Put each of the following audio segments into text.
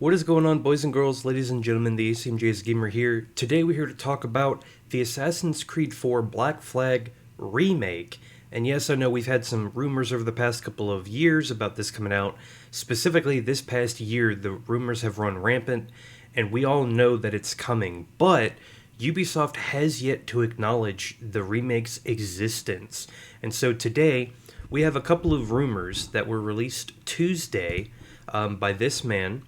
What is going on, boys and girls, ladies and gentlemen? The ACMJ's Gamer here. Today we're here to talk about the Assassin's Creed 4 Black Flag Remake. And yes, I know we've had some rumors over the past couple of years about this coming out. Specifically, this past year, the rumors have run rampant, and we all know that it's coming. But Ubisoft has yet to acknowledge the remake's existence. And so today, we have a couple of rumors that were released Tuesday by this man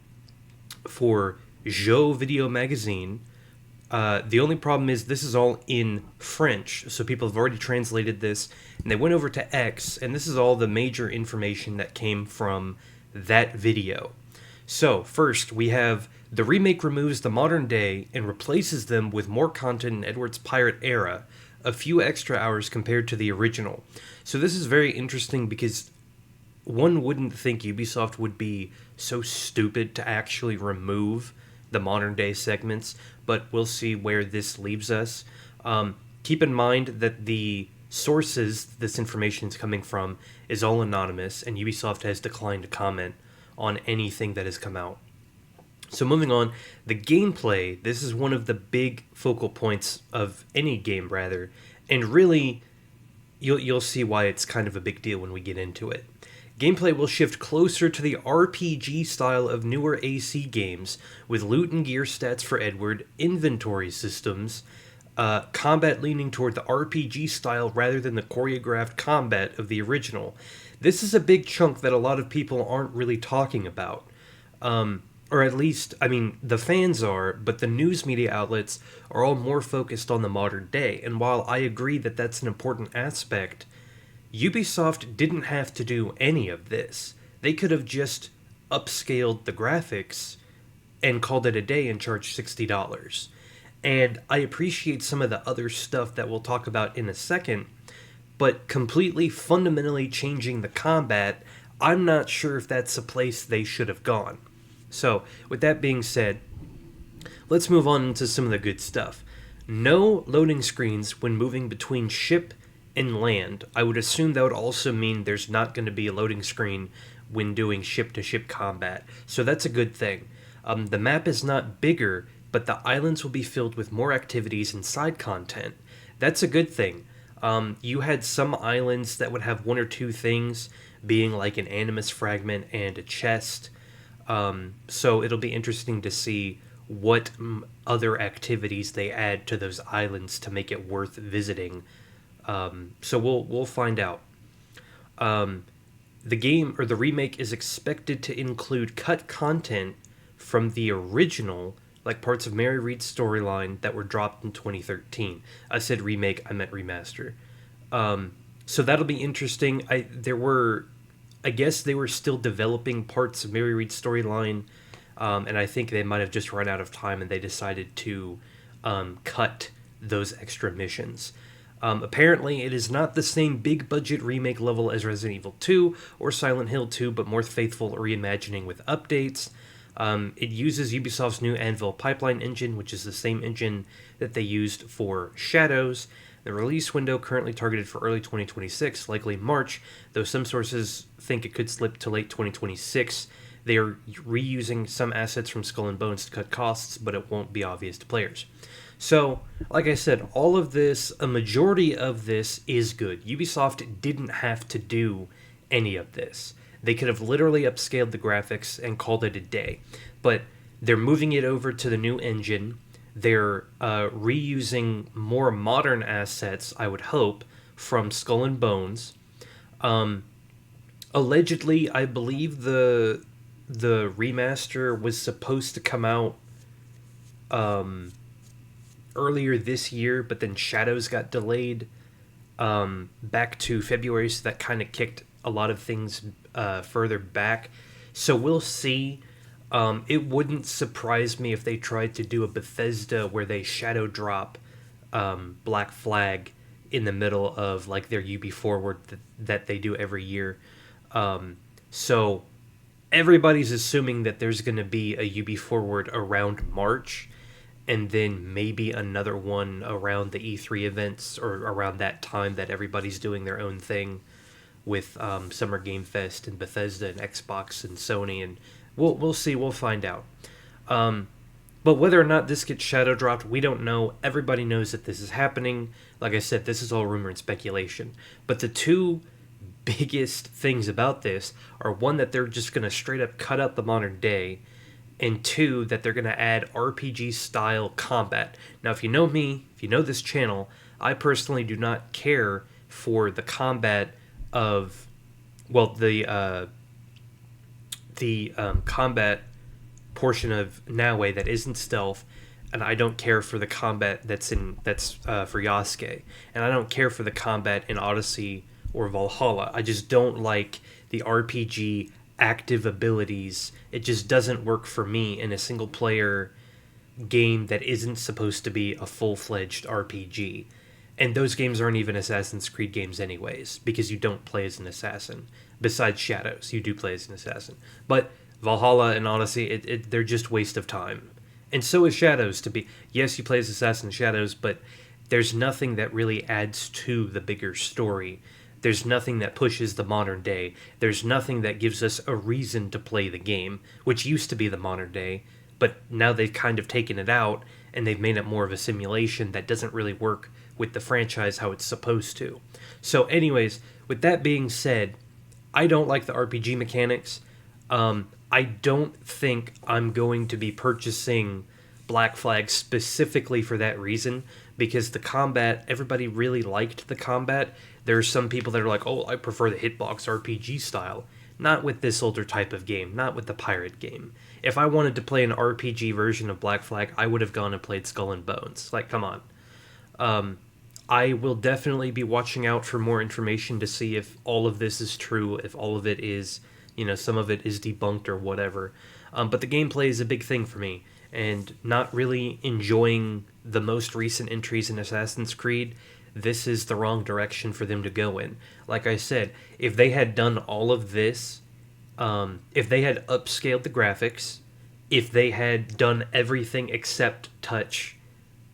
for Joe Video Magazine. The only problem is this is all in French, so people have already translated this, and they went over to X, and this is all the major information that came from that video. So, first, we have the remake removes the modern day and replaces them with more content in Edward's pirate era, a few extra hours compared to the original. So this is very interesting because one wouldn't think Ubisoft would be so stupid to actually remove the modern day segments, but we'll see where this leaves us. Keep in mind that the sources this information is coming from is all anonymous, and Ubisoft has declined to comment on anything that has come out. So moving on, the gameplay, this is one of the big focal points of any game, rather, and really, you'll see why it's kind of a big deal when we get into it. Gameplay will shift closer to the RPG style of newer AC games, with loot and gear stats for Edward, inventory systems, combat leaning toward the RPG style rather than the choreographed combat of the original. This is a big chunk that a lot of people aren't really talking about. Or at least, I mean, the fans are, but the news media outlets are all more focused on the modern day. And while I agree that that's an important aspect, Ubisoft didn't have to do any of this. They could have just upscaled the graphics and called it a day and charged $60. And I appreciate some of the other stuff that we'll talk about in a second, but completely fundamentally changing the combat, I'm not sure if that's a place they should have gone. So, with that being said, let's move on into some of the good stuff. No loading screens when moving between ship and land. I would assume that would also mean there's not going to be a loading screen when doing ship-to-ship combat, so that's a good thing. The map is not bigger, but the islands will be filled with more activities and side content. That's a good thing. You had some islands that would have one or two things, being like an animus fragment and a chest. So it'll be interesting to see what other activities they add to those islands to make it worth visiting. So we'll find out. The game, or the remake, is expected to include cut content from the original, like parts of Mary Reed's storyline that were dropped in 2013. I said remake, I meant remaster. So that'll be interesting. I guess they were still developing parts of Mary Reed's storyline, and I think they might have just run out of time and they decided to cut those extra missions. Apparently, it is not the same big-budget remake level as Resident Evil 2 or Silent Hill 2, but more faithful reimagining with updates. It uses Ubisoft's new Anvil pipeline engine, which is the same engine that they used for Shadows. The release window currently targeted for early 2026, likely March, though some sources think it could slip to late 2026. They are reusing some assets from Skull and Bones to cut costs, but it won't be obvious to players. So, like I said, all of this, a majority of this is good. Ubisoft didn't have to do any of this. They could have literally upscaled the graphics and called it a day. But they're moving it over to the new engine. They're reusing more modern assets, I would hope, from Skull and Bones. Allegedly, I believe the remaster was supposed to come out earlier this year, but then Shadows got delayed back to February, so that kind of kicked a lot of things further back. So we'll see. It wouldn't surprise me if they tried to do a Bethesda where they shadow drop Black Flag in the middle of like their UB Forward that they do every year. So everybody's assuming that there's going to be a UB Forward around March, and then maybe another one around the E3 events or around that time that everybody's doing their own thing with Summer Game Fest and Bethesda and Xbox and Sony, and we'll see, we'll find out. But whether or not this gets shadow dropped, we don't know. Everybody knows that this is happening. Like I said, this is all rumor and speculation. But the two biggest things about this are, one, that they're just going to straight up cut out the modern day, and two, that they're going to add RPG style combat. Now, if you know me, if you know this channel, I personally do not care for the combat of, well, the combat portion of Naue that isn't stealth, and I don't care for the combat that's for Yasuke, and I don't care for the combat in Odyssey or Valhalla. I just don't like the RPG active abilities. It just doesn't work for me in a single player game that isn't supposed to be a full-fledged RPG. And those games aren't even Assassin's Creed games anyways, because you don't play as an assassin. Besides Shadows, you do play as an assassin. But Valhalla and Odyssey, they're just waste of time. And so is Shadows to be. Yes, you play as Assassin Shadows, but there's nothing that really adds to the bigger story. There's nothing that pushes the modern day. There's nothing that gives us a reason to play the game, which used to be the modern day, but now they've kind of taken it out, and they've made it more of a simulation that doesn't really work with the franchise how it's supposed to. So anyways, with that being said, I don't like the RPG mechanics. I don't think I'm going to be purchasing Black Flag specifically for that reason, because the combat, everybody really liked the combat. There are some people that are like, oh, I prefer the hitbox RPG style. Not with this older type of game, not with the pirate game. If I wanted to play an RPG version of Black Flag, I would have gone and played Skull and Bones. Like, come on. I will definitely be watching out for more information to see if all of this is true, if all of it is, some of it is debunked or whatever. But the gameplay is a big thing for me, and not really enjoying the most recent entries in Assassin's Creed, this is the wrong direction for them to go in. Like I said, if they had done all of this, if they had upscaled the graphics, if they had done everything except touch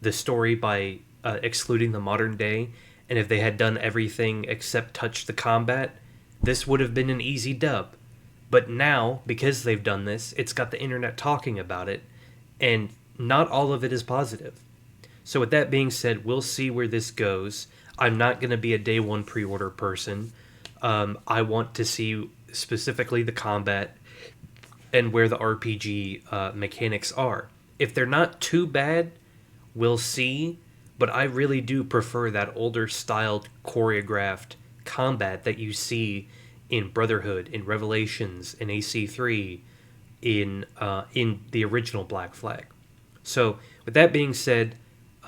the story by excluding the modern day, and if they had done everything except touch the combat, this would have been an easy dub. But now, because they've done this, it's got the internet talking about it, and not all of it is positive. So with that being said, we'll see where this goes. I'm not going to be a day one pre-order person. I want to see specifically the combat and where the RPG mechanics are. If they're not too bad, we'll see. But I really do prefer that older styled choreographed combat that you see in Brotherhood, in Revelations, in AC3, in the original Black Flag. So with that being said,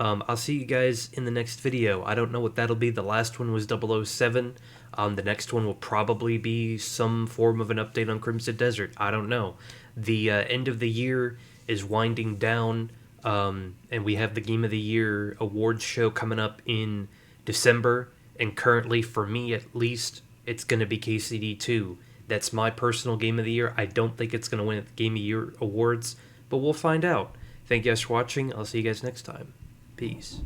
I'll see you guys in the next video. I don't know what that'll be. The last one was 007. The next one will probably be some form of an update on Crimson Desert. I don't know. The end of the year is winding down, and we have the Game of the Year awards show coming up in December. And currently, for me at least, it's going to be KCD 2. That's my personal Game of the Year. I don't think it's going to win at the Game of the Year awards, but we'll find out. Thank you guys for watching. I'll see you guys next time. Peace.